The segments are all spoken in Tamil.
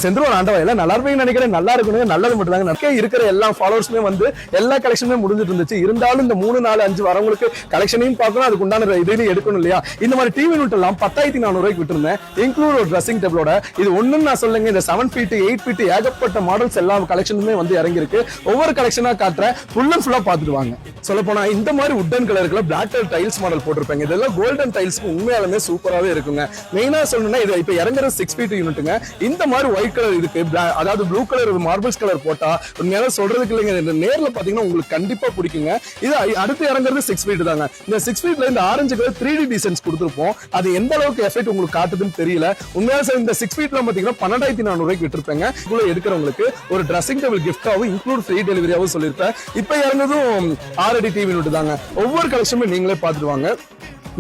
செந்திரோட ஆண்டவா நல்லா இருப்பீங்கன்னு நினைக்கிறேன். நல்லா இருக்கணும், நல்லது மட்டும் தாங்க. நிறைய இருக்கிற எல்லா ஃபாலோவர்ஸுமே வந்து எல்லா கலெக்ஷனுமே முடிஞ்சிட்டு இருந்துச்சு. இருந்தாலும் இந்த 3, 4, 5 வரவங்களுக்கு கலெக்ஷனையும் பார்க்கணும், அதுக்கு உண்டான இதையும் எடுக்கணும் இல்லையா? இந்த மாதிரி டிவி யூனிட் எல்லாம் 10,400 ரூபாய்க்கு விட்டுருந்தேன். இன்க்ளூட் ஒரு ட்ரெஸ்ஸிங் டேபிளோட. இது ஒண்ணுன்னு நான் சொல்லுங்க, இந்த 7 ஃபீட் 8 ஃபீட் ஏகப்பட்ட மாடல்ஸ் எல்லா கலெக்ஷனுமே வந்து இறங்கி இருக்கு. ஒவ்வொரு கலெக்ஷனா காட்டுறேன், ஃபுல் அண்ட் ஃபுல்லா பார்த்துட்டு வாங்க. சொல்ல போனா இந்த மாதிரி உட்டன் கலருக்குள்ள பிளாக் கலர் டைல்ஸ் மாடல் போட்டிருப்பாங்க. இதெல்லாம் கோல்டன் டைல்ஸ்க்கு உண்மையாலுமே சூப்பராகவே இருக்குங்க. மெயினா சொல்லணும்னா இது இப்ப இறங்குற 6 ஃபீட் யூனிட்டுங்க. இந்த மாதிரி ஒயிட் கலர் இருக்கு, அதாவது ப்ளூ கலர் மார்பிள்ஸ் கலர் போட்டா உண்மையால சொல்றதுக்கு இல்லைங்க. நேர்ல பாத்தீங்கன்னா உங்களுக்கு கண்டிப்பா பிடிக்குங்க. இது அடுத்து இறங்குறது 6 ஃபீட் தாங்க. இந்த 6 ஃபீட்ல இந்த ஆரஞ்சு கலர் 3D டிசைன்ஸ் கொடுத்துருப்போம். அது எந்த அளவுக்கு எஃபெக்ட் உங்களுக்கு காட்டுதுன்னு தெரியல. உண்மையால இந்த 6 ஃபீட்ல பாத்தீங்கன்னா 12,400 ரூபாய்க்கு விட்டுருப்பாங்க. இதுக்குள்ள எடுக்கிறவங்களுக்கு ஒரு ட்ரெஸ்ஸிங் டேபிள் கிஃப்டாவும் இன்க்ளூட் ஃப்ரீ டெலிவரியாவும் சொல்லியிருப்பேன். இப்ப இறங்குறதும் 6 அடி டிவி யூனிட் தாங்க. ஒவ்வொரு கலெக்ஷனுமே நீங்களே பார்த்துட்டு வாங்க.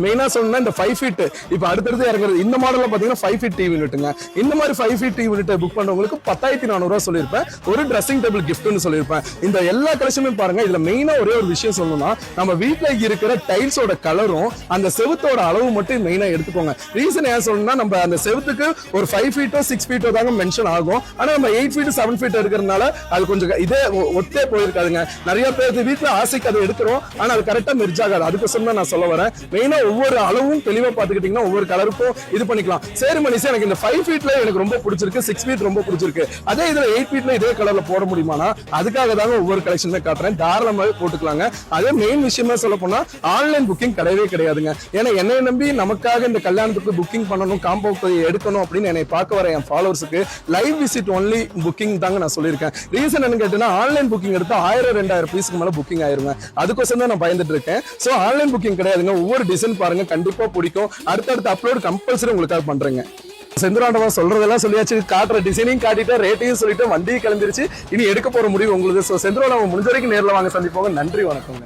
மெயினா சொன்னா இந்த 5 ஃபீட் இப்ப அடுத்தடுத்து இறங்குறது இந்த மாடல்ல பாத்தீங்கன்னா 5 ஃபீட் டிவி யூனிட்டுங்க. இந்த மாதிரி 5 ஃபீட் டிவி யூனிட் புக் பண்றவங்களுக்கு 10,400 ரூபாய் சொல்லியிருப்பேன். ஒரு ட்ரெஸ்ஸிங் டேபிள் கிஃப்ட்னு சொல்லியிருப்பேன். இந்த எல்லா கலெக்ஷனுமே பாருங்க. இதுல மெயினா ஒரே ஒரு விஷயம் சொல்லணும்னா, நம்ம வீட்டுல இருக்கிற டைல்ஸோட கலரும் அந்த செவுத்தோட அளவு மட்டும் மெயினா எடுத்துக்கோங்க. ரீசன் ஏன் சொல்லணும்னா, நம்ம அந்த செவுத்துக்கு ஒரு 5 ஃபீட்டோ 6 ஃபீட்டோ தாங்க மென்ஷன் ஆகும். ஆனா நம்ம 8 ஃபீட் 7 ஃபீட் இருக்கிறதுனால அது கொஞ்சம் இதே ஒத்தே போயிருக்காதுங்க. நிறைய பேருக்கு வீட்டுல ஆசைக்கு அதை எடுக்கிறோம், ஆனா அது கரெக்டா மெர்ஜ் ஆகாது. அதுக்கு சொன்னா நான் சொல்ல வரேன். மெயினா ஒவ்வொரு அளவும் தெளிவா பாத்துக்கிட்டீங்கன்னா ஒவ்வொரு கலருக்கும் இது பண்ணிக்கலாம். சரி மனுஷன், எனக்கு இந்த 5 ஃபீட்ல எனக்கு ரொம்ப பிடிச்சிருக்கு, 6 ஃபீட் ரொம்ப பிடிச்சிருக்கு. அதே இதுல 8 ஃபீட்ல இதே கலர்ல போட முடியுமானா, அதுக்காக தாங்க ஒவ்வொரு கலெக்ஷனுமே காட்டுறேன். தாராளமாவே போட்டுக்கலாங்க. அதே மெயின் விஷயமா சொல்ல போனா ஆன்லைன் புக்கிங் கிடையவே கிடையாதுங்க. ஏன்னா என்னை நம்பி நமக்காக இந்த கல்யாணத்துக்கு புக்கிங் பண்ணணும், காம்போ எடுக்கணும் அப்படின்னு என்னை பார்க்க வர என் ஃபாலோவர்ஸுக்கு லைவ் விசிட் ஒன்லி புக்கிங் தாங்க நான் சொல்லியிருக்கேன். ரீசன் என்ன கேட்டீங்கன்னா, ஆன்லைன் புக்கிங் எடுத்தா 1000-2000 பீஸ்க்கு மேல புக்கிங் ஆயிருங்க. அதுக்கோசம் தான் நான் பயந்துட்டு இருக்கேன். சோ ஆன்லைன் புக்கிங் கிடையாதுங்க. ஒவ்வொரு டிசைன் பாருங்க, கண்டிப்பா பிடிக்கும். அடுத்தடுத்து அப்லோட் கம்பல்சரி உங்களுக்காக பண்றேங்க. செந்திராண்டவா சொல்றதெல்லாம் சொல்லியாச்சு, காட்டுற டிசைனையும் காட்டிட்டு ரேட்டையும் சொல்லிட்டு வண்டியும் கிளம்பிருச்சு. இனி எடுக்க போற முடிவு உங்களுக்கு. செந்திராண்டவா முடிஞ்ச வரைக்கும் நேரில் வாங்க, சந்திப்போங்க. நன்றி, வணக்கம்.